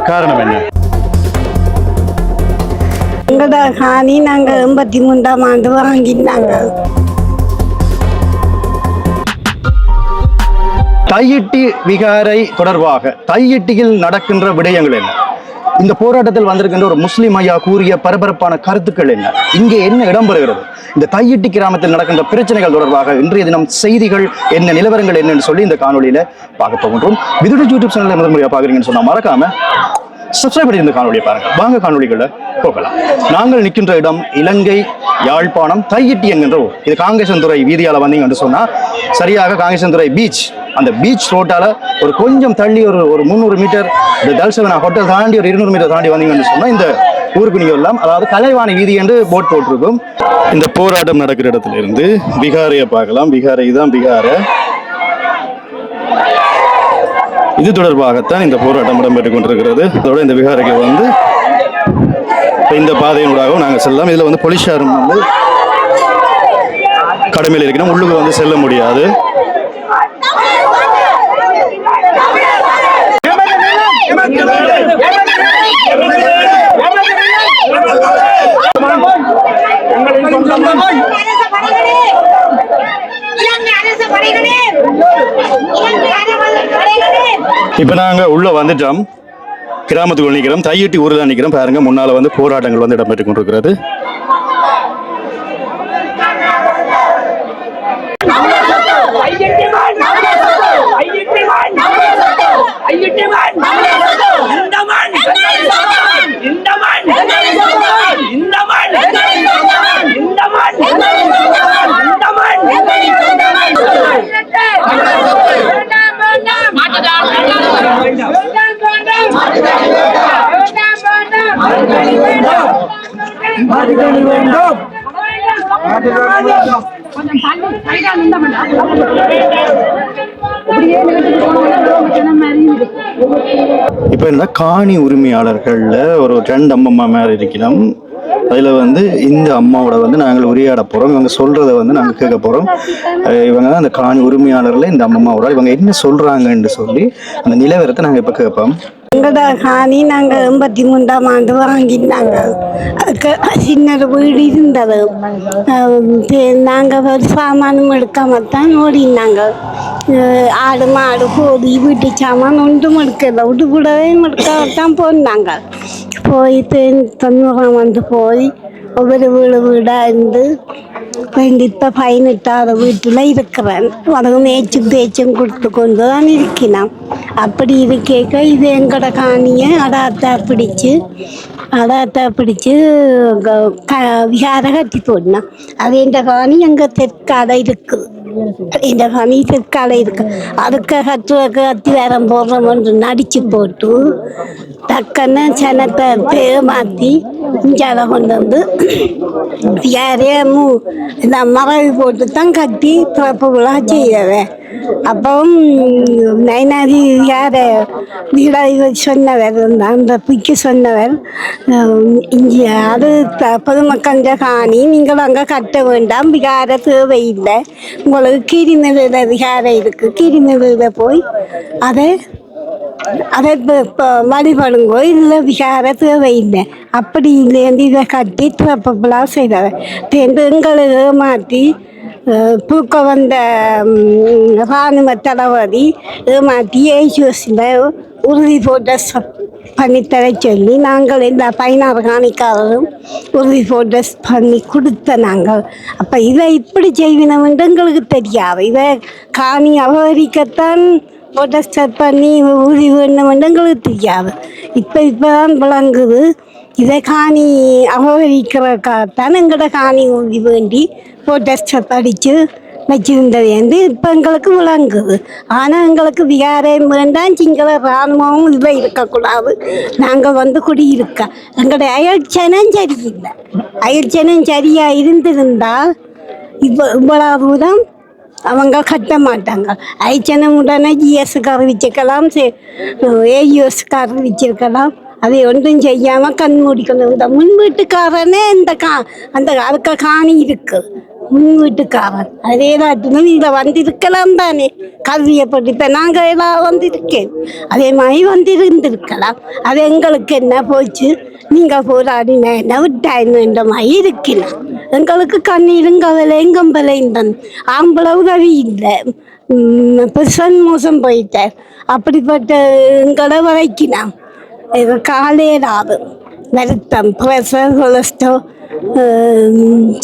காரணம் என்ன? எங்களோட காணி நாங்கள் 83ஆம் ஆண்டு வாங்கினாங்க. தையிட்டி விகாரை தொடர்பாக தையிட்டியில் நடக்கின்ற விடயங்கள் என்ன? இந்த போராட்டத்தில் வந்திருக்கின்ற ஒரு முஸ்லிம் ஐயா கூறிய பரபரப்பான கருத்துக்கள் என்ன? இங்கே என்ன இடம்பெறுகிறது? இந்த தையிட்டி கிராமத்தில் நடக்கின்ற பிரச்சனைகள் தொடர்பாக இன்றைய தினம் செய்திகள் என்ன, நிலவரங்கள் என்னன்னு சொல்லி இந்த காணொலியில பார்க்க போகின்றோம். விதுட யூடியூப் சேனலை முதல் முறையாக பாக்குறீங்கன்னு சொன்னா மறக்காம சப்ஸ்கிரைப் பண்ணி இந்த காணொலியை பாருங்க. வாங்க காணொலிகளை போகலாம். நாங்கள் நிற்கின்ற இடம் இலங்கை யாழ்ப்பாணம் தையிட்டி என்கின்ற ஊர். இது காங்கேசன்துறை வீதியால வந்தீங்கன்னு சொன்னா சரியாக காங்கேசன்துறை பீச், அந்த பீச் ரோட்டால ஒரு கொஞ்சம் தள்ளி ஒரு 300 மீட்டர் இந்த தல்சவனா ஹோட்டல் தாண்டி ஒரு 200 மீட்டர் தாண்டி வந்தீங்கன்னு சொன்னா இந்த ஊருக்கு நீங்க எல்லாம், அதாவது கலைவாணி வீதி என்று போட் போட்டிருக்கும். இந்த போராட்டம் நடக்கிற இடத்துல இருந்து விகாரையை பார்க்கலாம். விகாரை இதுதான் விகாரை. இது தொடர்பாகத்தான் இந்த போராட்டம் இடம்பெற்றுக் கொண்டிருக்கிறது. அதோட இந்த விகாரைக்கு வந்து இந்த பாதையினூடாகவும் நாங்கள் செல்லலாம். இதுல வந்து போலீசாரும் வந்து கடமையில் இருக்கணும், உள்ளுக்கு வந்து செல்ல முடியாது. இப்ப நாங்க உள்ள வந்துட்டோம். கிராமத்துக்குள்ள நிக்கிறோம். தையிட்டி ஊர்ல தான் நிக்கிறோம். பாருங்க, முன்னால வந்து போராட்டங்கள் வந்து இடம்பெற்றுக் கொண்டிருக்கிறது. இப்ப என்ன காணி உரிமையாளர்கள்ல ஒரு 2 அம்மா மாதிரி இருக்கணும். அதுல வந்து இந்த அம்மாவோட வந்து நாங்கள் உரையாட போறோம். இவங்க சொல்றதை வந்து நாங்கள் கேட்க போறோம். இவங்க தான் அந்த காணி உரிமையாளர்ல இந்த அம்மாவோட இவங்க என்ன சொல்றாங்கன்னு சொல்லி அந்த நிலவரத்தை நாங்க இப்ப கேட்போம். எங்களோட காணி நாங்கள் 83ஆம் ஆண்டு வாங்கினாங்க. அதுக்கு சின்ன வீடு இருந்தது. நாங்கள் ஒரு சாமானும் எடுக்காமத்தான் ஓடினாங்க. ஆடு மாடு கோழி வீட்டு சாமான் ஒன்றும் எடுக்கல, விடுபடவே எடுக்கத்தான் போனாங்க. போய் 90ஆம் ஆண்டு போய் ஒவ்வொரு வீடாக இருந்து இப்போ 18ஆவது வீட்டில் இருக்கிறேன். அதுவும் பேச்சும் கொடுத்து கொண்டு தான் இருக்கிறேன். அப்படி இருக்கேக்க இது எங்களோட காணியை அடாத்தா பிடிச்சு விகார கட்டி போடணும். அது எந்த காணி எங்கள் தெற்கால இருக்குது. இந்த காணி தெற்கால இருக்கு. அதுக்கு கத்தி வேறம் போடுறோம்னு நடிச்சு போட்டு டக்குன்னு சனத்தை மாற்றி இஞ்சால கொண்டு வந்து யாரையும் இந்த மரவி போட்டு தான் கட்டி பிறப்பு விழா செய்யவே. அப்பவும் நைனாதி யார வீடா சொன்னவர் அந்த பிக்கு சொன்னவர், இங்கே அது பொதுமக்கள் காணி நீங்கள் அங்கே கட்ட வேண்டாம், விகார தேவையில்லை, உங்களுக்கு கிரிநில விகாரம் இருக்கு, கிரிநில போய் அதை இப்போ வழிபடுங்கோ, இதில் விகார தேவையில்லை, அப்படி இல்லைன்னு இதை கட்டி திறப்பெல்லாம் செய்தவர். எங்களை ஏமாற்றி தூக்க வந்த இராணுவ தளபதி ஏமாற்றி ஏசுவசில் உறுதி போட்ட பண்ணித்தர சொல்லி நாங்கள் இந்த 16 காணிக்காரரும் உறுதி போட்ட பண்ணி கொடுத்த நாங்கள். அப்போ இதை இப்படி செய்வினோம்னு எங்களுக்கு தெரியாது. இதை காணி அபகரிக்கத்தான் போட்டஸ்டர் பண்ணி உறுதி வேணுமென்று எங்களுக்கு தெரியாது. இப்போதான் விளங்குது. இதை காணி அபகரிக்கிறதுக்காகத்தான் எங்களோட காணி உறுதி வேண்டி போட்டஸ்டர் படித்து வச்சிருந்தது என்று இப்போ எங்களுக்கு விளங்குது. ஆனால் எங்களுக்கு விகாரம் வேண்டாம், சிங்கள இராணுவமும் இதில் இருக்கக்கூடாது, நாங்கள் வந்து குடியிருக்க. எங்களுடைய அயற்சனம் சரியில்லை. அயற்சனம் சரியாக இருந்திருந்தால் இவ்வளவு தூரம் அவங்க கட்ட மாட்டாங்க. அயச்சனம் உடனே ஜிஎஸ்க்கு அறிவிச்சிருக்கலாம், ஏயுஎஸ்க்கு அறிவிச்சிருக்கலாம். அதை ஒன்றும் செய்யாமல் கண் மூடிக்கணும். இந்த முன் வீட்டுக்காரனே அந்த அதுக்கு காணி இருக்குது. முன் வீட்டுக்காரன் அதே தான் நீங்கள் வந்திருக்கலாம் தானே கல்வியை படிப்ப நாங்கள் எல்லாம் வந்திருக்கேன் அதே மாதிரி வந்திருந்திருக்கலாம் அது எங்களுக்கு என்ன போச்சு நீங்கள் போராடின என்ன விட்டாயின்ற மாதிரி இருக்கலாம் எங்களுக்கு கண்ணீரும் கவலையும் கம்பலையும் தான் ஆம்பளை உதவி இல்லை பெருசன் மோசம் போயிட்டார் அப்படிப்பட்ட எங்களை வரைக்கினான் இது காலையிலாது வருத்தம் ப்ரெஷர் கொலஸ்ட்ரால்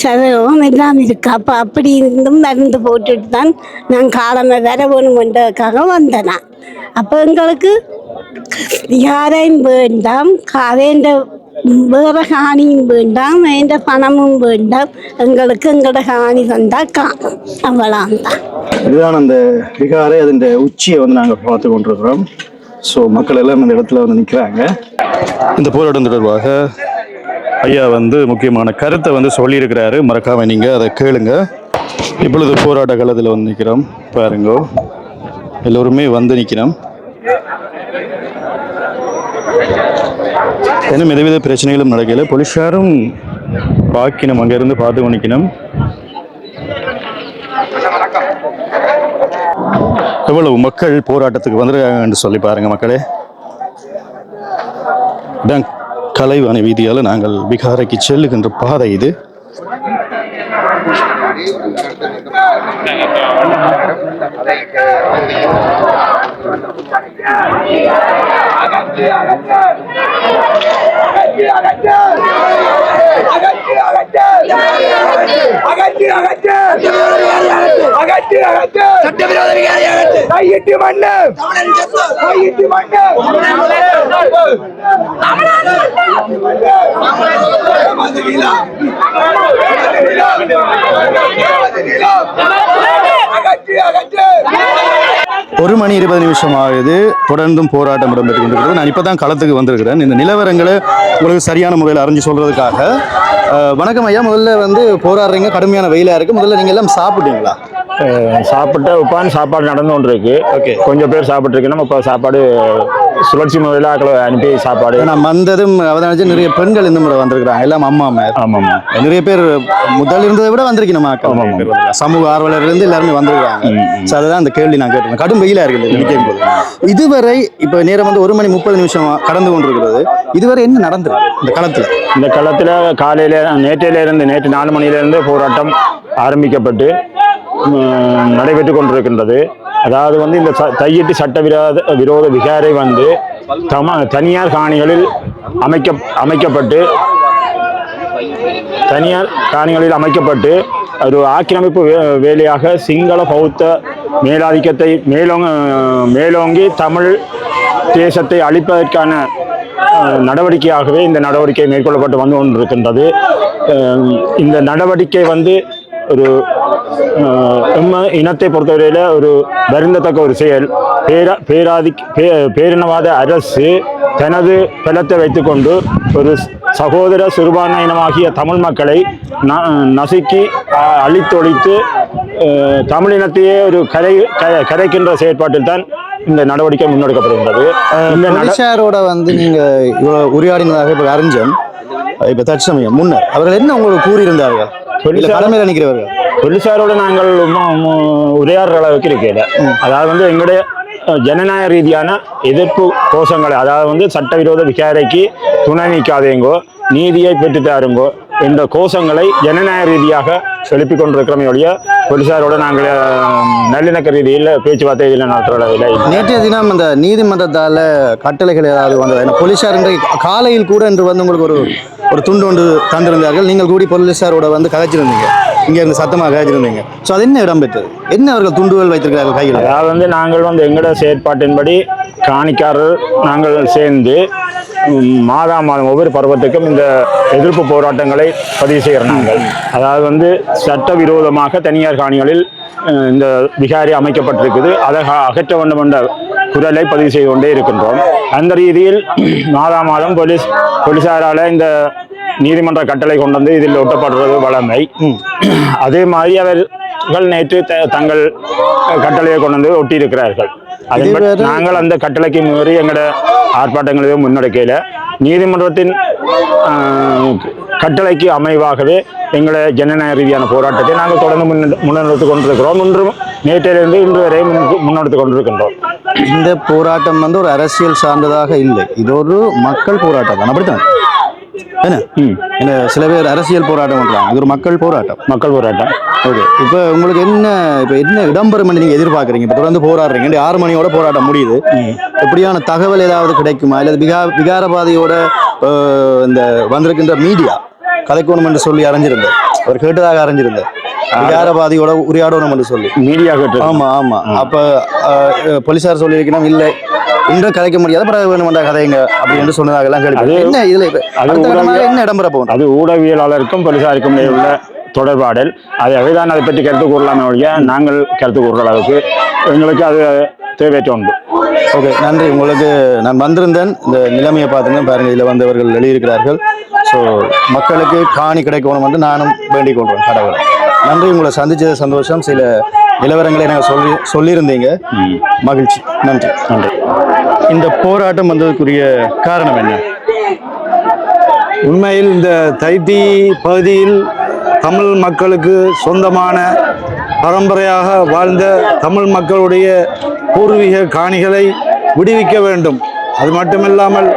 சதவம் எல்லாம் இருக்கு அப்போ அப்படி இருந்தும் மருந்து போட்டுட்டு தான் நான் காலமே வர வேணுமென்றதுக்காக வந்தேன் அப்போ எங்களுக்கு யாரையும் வேண்டாம் வேண்ட வேறு காணியும் வேண்டாம் வேண்ட பணமும் வேண்டாம் எங்களுக்கு எங்களோட காணி வந்தால் காணும் அவ்வளோதான். இதுதான் அந்த விகாரை அதன் உச்சியை வந்து நாங்கள் பார்த்து கொண்டிருக்கிறோம். ஸோ மக்கள் எல்லாம் இந்த இடத்துல வந்து நிற்கிறாங்க. இந்த போராட்டம் தொடர்பாக ஐயா வந்து முக்கியமான கருத்தை வந்து சொல்லியிருக்கிறாரு. மறக்காம நீங்கள் அதை கேளுங்க. இப்பொழுது போராட்ட காலத்தில் வந்து நிற்கிறோம். பாருங்க, எல்லோருமே வந்து நிற்கிறோம். இன்னும் எந்தவித பிரச்சனைகளும் நடக்கல. போலீஸாரும் பாக்கினம் அங்கிருந்து பார்த்து நிற்கணும். எவ்வளவு மக்கள் போராட்டத்துக்கு வந்துருக்காங்கன்னு சொல்லி பாருங்க மக்களே. இதான் கலைவாணி வீதியால் நாங்கள் விகாரைக்கு செல்லுகின்ற பாதை இது. ஒரு மணி 20 நிமிஷம் ஆகுது. தொடர்ந்தும் போராட்டம் இடம்பெற்று கொண்டிருக்கிறது. நான் இப்பதான் களத்துக்கு வந்திருக்கிறேன். இந்த நிலவரங்களை உங்களுக்கு சரியான முறையில் அறிஞ்சு சொல்றதுக்காக. வணக்கம் ஐயா. முதல்ல வந்து போராடுறீங்க, கடுமையான வெயிலா இருக்கு. முதல்ல நீங்க எல்லாம் சாப்பிட்டீங்களா? சாப்பிட்ட உப்பான் சாப்பாடு நடந்து கொண்டு இருக்கு. ஓகே, கொஞ்சம் பேர் சாப்பிட்டு இருக்கு. நம்ம இப்போ சாப்பாடு சுழற்சி முறையில் அனுப்பி சாப்பாடு நான் வந்ததும் அவதானிச்சு நிறைய பெண்கள் இந்த முறை வந்திருக்கிறாங்க. எல்லாம் அம்மா அம்மா. ஆமாம், நிறைய பேர் முதல் இருந்ததை விட வந்திருக்கீங்க. சமூக ஆர்வலர் இருந்து எல்லாருமே வந்திருக்காங்க. ஸோ அதுதான் அந்த கேள்வி நான் கேட்டேன். கடும் வெயிலா இருக்குது நிற்கும் போது. இதுவரை இப்போ நேரம் வந்து 1 மணி 30 நிமிஷம் கடந்து கொண்டிருக்கிறது. இதுவரை என்ன நடந்திருக்கு இந்த களத்தில்? இந்த களத்தில் காலையில் நேற்று 4 மணியிலிருந்து போராட்டம் ஆரம்பிக்கப்பட்டு நடைபெற்று கொண்டிருக்கின்றது. அதாவது வந்து இந்த தையிட்டு சட்ட விரோத விகாரை வந்து தனியார் காணிகளில் அமைக்கப்பட்டு ஒரு ஆக்கிரமிப்பு வேலையாக சிங்கள பௌத்த மேலாதிக்கத்தை மேலோங்கி தமிழ் தேசத்தை அழிப்பதற்கான நடவடிக்கையாகவே இந்த நடவடிக்கை மேற்கொள்ளப்பட்டு வந்து கொண்டிருக்கின்றது. இந்த நடவடிக்கை வந்து ஒரு இனத்தை பொறுத்தவரையில் ஒரு வருந்தத்தக்க ஒரு செயல். பேரினவாத அரசு தனது பலத்தை வைத்துக்கொண்டு ஒரு சகோதர சிறுபான்மை இனமாகிய தமிழ் மக்களை நசுக்கி அழித்தொழித்து தமிழினத்தையே ஒரு கரைக்கின்ற செயற்பாட்டில் தான் இந்த நடவடிக்கை முன்னெடுக்கப்படுகின்றது. இந்த போலீசாரோட வந்து நீங்க இவ்வளவு உரையாடினதாக இப்ப அறிஞ்சோம். இப்ப தற்சமயம் முன்னர் அவர்கள் என்ன உங்களுக்கு கூறியிருந்தார்கள்? தலைமையில் நிற்கிறவர்கள் போலீசாரோட நாங்கள் உரையாடுற அளவுக்கு இருக்கல. அதாவது வந்து எங்களுடைய ஜனநாயக ரீதியான எதிர்ப்பு கோஷங்களை, அதாவது வந்து சட்டவிரோத விகாரைக்கு துணை நிற்காதேங்கோ, நீதியை பெற்றுத்தாருங்கோ என்ற கோஷங்களை ஜனநாயக ரீதியாக எழுப்பிக் கொண்டிருக்கிறோமே ஒழிய போலீசாரோட நாங்கள் நல்லிணக்க ரீதியில் பேச்சுவார்த்தை இதில் நடத்துகிற அளவில். நேற்றைய தினம் அந்த நீதிமன்றத்தால் கட்டளைகள் ஏதாவது வந்தது? போலீசார் காலையில் கூட என்று வந்து உங்களுக்கு ஒரு துண்டு ஒன்று தந்திருந்தார்கள். நீங்கள் கூடி போலீசாரோட வந்து கதைச்சிருந்தீங்க, இங்கே இருந்து சத்தமாக கதைச்சிருந்தீங்க. ஸோ அது என்ன இடம் பெற்றது? என்ன அவர்கள் துண்டுகள் வைத்திருக்கிறார்கள் கையில்? அதாவது வந்து நாங்கள் வந்து எங்களோட செயற்பாட்டின்படி காணிக்காரர் நாங்கள் சேர்ந்து மாதம் ஒவ்வொரு பருவத்துக்கும் இந்த எதிர்ப்பு போராட்டங்களை பதிவு செய்கிறோம் நாங்கள். அதாவது வந்து சட்டவிரோதமாக தனியார் காணிகளில் இந்த விகாரி அமைக்கப்பட்டிருக்குது, அதை அகற்ற வேண்டும் என்ற குரலை பதிவு செய்து கொண்டே இருக்கின்றோம். அந்த ரீதியில் மாதம் போலீசாரால் இந்த நீதிமன்ற கட்டளை கொண்டு வந்து இதில் ஒட்டப்படுறது வழமை. அதே மாதிரி அவர்கள் நேற்று தங்கள் கட்டளையை கொண்டு வந்து ஒட்டியிருக்கிறார்கள். நாங்கள் அந்த கட்டளைக்கு மீறி எங்களோட ஆர்ப்பாட்டங்களையும் முன்னெடுக்கையில் நீதிமன்றத்தின் கட்டளைக்கு அமைவாகவே எங்களை ஜனநாயக ரீதியான போராட்டத்தை நாங்கள் தொடர்ந்து முன்னெடுத்து கொண்டிருக்கிறோம். இன்றும் நேற்றிலிருந்து இன்று வரை முன்னெடுத்து கொண்டிருக்கின்றோம். இந்த போராட்டம் வந்து ஒரு அரசியல் சார்ந்ததாக இல்லை, இது ஒரு மக்கள் போராட்டம் தான், அப்படித்தான் என்ன? என்ன சில பேர் அரசியல் போராட்டம் பண்றாங்க, இது ஒரு மக்கள் போராட்டம். மக்கள் போராட்டம். ஓகே, இப்போ உங்களுக்கு என்ன இடம்பெறும் நீங்க எதிர்பார்க்குறீங்க? இப்போ தொடர்ந்து போராடுறீங்க, 6 மணியோட போராட்டம் முடியுது. எப்படியான தகவல் ஏதாவது கிடைக்குமா? இல்லை விகாரவாதியோட இந்த வந்திருக்கின்ற மீடியா கதைக்கோணும் என்று சொல்லி அறிஞ்சிருந்தார், அவர் கேட்டதாக அறிஞ்சிருந்தார், விகாரவாதியோட உரையாடணும் என்று சொல்லி மீடியா கேட்டு. ஆமா ஆமா. அப்ப போலீசார் சொல்லியிருக்கணும் இல்லை இன்றும் கதைக்க முடியாத பிறகு வேணுமெண்டா கதைங்க அப்படி என்று சொன்னதாக எல்லாம் கேள்வி. என்ன இதுல என்ன இடம்பெற போகும்? அது ஊடகவியலாளருக்கும் போலீசாருக்கும் உள்ள தொடர்பாடல். அதை அவைதான் அதை பற்றி கருத்து கூறலாமே ஒழிய நாங்கள் கருத்து கூறுற அளவுக்கு எங்களுக்கு அது தேவையற்ற ஒன்று. ஓகே, நன்றி. உங்களுக்கு நான் வந்திருந்தேன், இந்த நிலைமையை பார்த்துருந்தேன் பாருங்க, இதில் வந்தவர்கள் எழுதியிருக்கிறார்கள். ஸோ மக்களுக்கு காணி கிடைக்கணும் என்று நானும் வேண்டிக் கொள்கிறேன் கடவுளை. நன்றி, உங்களை சந்திச்சது சந்தோஷம். சில நிலவரங்களை நாங்கள் சொல்லியிருந்தீங்க, மகிழ்ச்சி. நன்றி. நன்றி. இந்த போராட்டம் வந்ததுக்குரிய காரணம் என்ன? உண்மையில் இந்த தைட்டி பகுதியில் தமிழ் மக்களுக்கு சொந்தமான பரம்பரையாக வாழ்ந்த தமிழ் மக்களுடைய பூர்வீக காணிகளை விடுவிக்க வேண்டும். அது மட்டுமில்லாமல்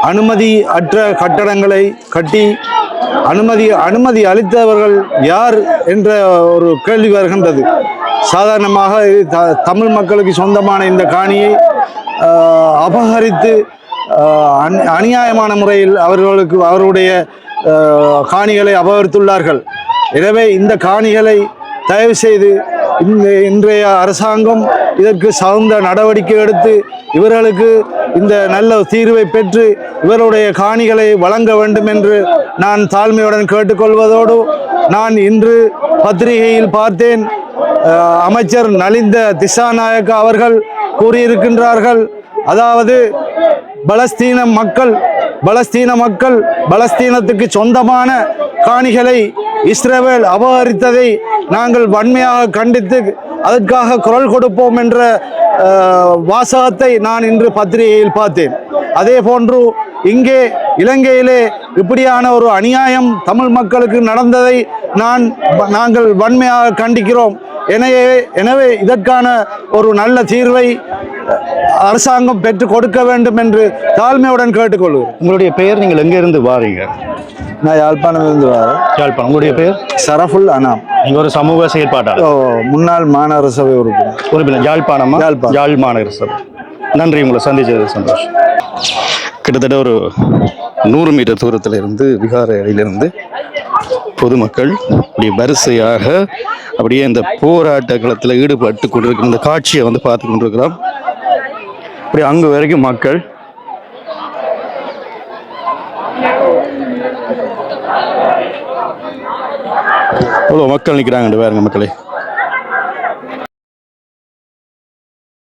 அனுமதி அற்ற கட்டடங்களை கட்டி அனுமதி அளித்தவர்கள் யார் என்ற ஒரு கேள்வி வருகின்றது. சாதாரணமாக தமிழ் மக்களுக்கு சொந்தமான இந்த காணியை அபகரித்து அநியாயமான முறையில் அவருடைய காணிகளை அபகரித்துள்ளார்கள். எனவே இந்த காணிகளை தயவு செய்து இன்றைய அரசாங்கம் இதற்கு தகுந்த நடவடிக்கை எடுத்து இவர்களுக்கு இந்த நல்ல தீர்வை பெற்று இவருடைய காணிகளை வழங்க வேண்டும் என்று நான் தாழ்மையுடன் கேட்டுக்கொள்வதோடு, நான் இன்று பத்திரிகையில் பார்த்தேன், அமைச்சர் நலிந்த திசாநாயக்க அவர்கள் கூறியிருக்கின்றார்கள், அதாவது பலஸ்தீன மக்கள் பலஸ்தீனத்துக்கு சொந்தமான காணிகளை இஸ்ரேல் அபகரித்ததை நாங்கள் வன்மையாக கண்டித்து அதற்காக குரல் கொடுப்போம் என்ற வாசகத்தை நான் இன்று பத்திரிகையில் பார்த்தேன். அதே போன்று இங்கே இலங்கையிலே இப்படியான ஒரு அநியாயம் தமிழ் மக்களுக்கு நடந்ததை நாங்கள் வன்மையாக கண்டிக்கிறோம். எனவே இதற்கான ஒரு நல்ல தீர்வை அரசாங்கம் பெற்றுக் கொடுக்க வேண்டும் என்று தாழ்மையுடன் கேட்டுக்கொள்கிறேன். உங்களுடைய பெயர், நீங்கள் எங்கிருந்து வாரீங்க? நான் யாழ்ப்பாணத்திலிருந்து வரேன். யாழ்ப்பாணம். உங்களுடைய பெயர்? சரஃபுல் அனாம். நீங்கள் ஒரு சமூக செயற்பாட்டாளர், முன்னாள் மாநகர சபை உறுப்பினர். யாழ்ப்பாணமா? யாழ் மாநகர சபை. நன்றி, உங்களை சந்திச்சது சந்தோஷம். கிட்டத்தட்ட ஒரு 100 மீட்டர் தூரத்தில் இருந்து விகார அறையிலிருந்து பொதுமக்கள் அப்படி வரிசையாக அப்படியே இந்த போராட்ட களத்தில் ஈடுபட்டு கொண்டிருக்கிற இந்த காட்சியை வந்து பார்த்து கொண்டிருக்கிறோம். அப்படி அங்கு வரைக்கும் மக்கள் எவ்வளோ மக்கள் நிற்கிறாங்க பாருங்க மக்களே.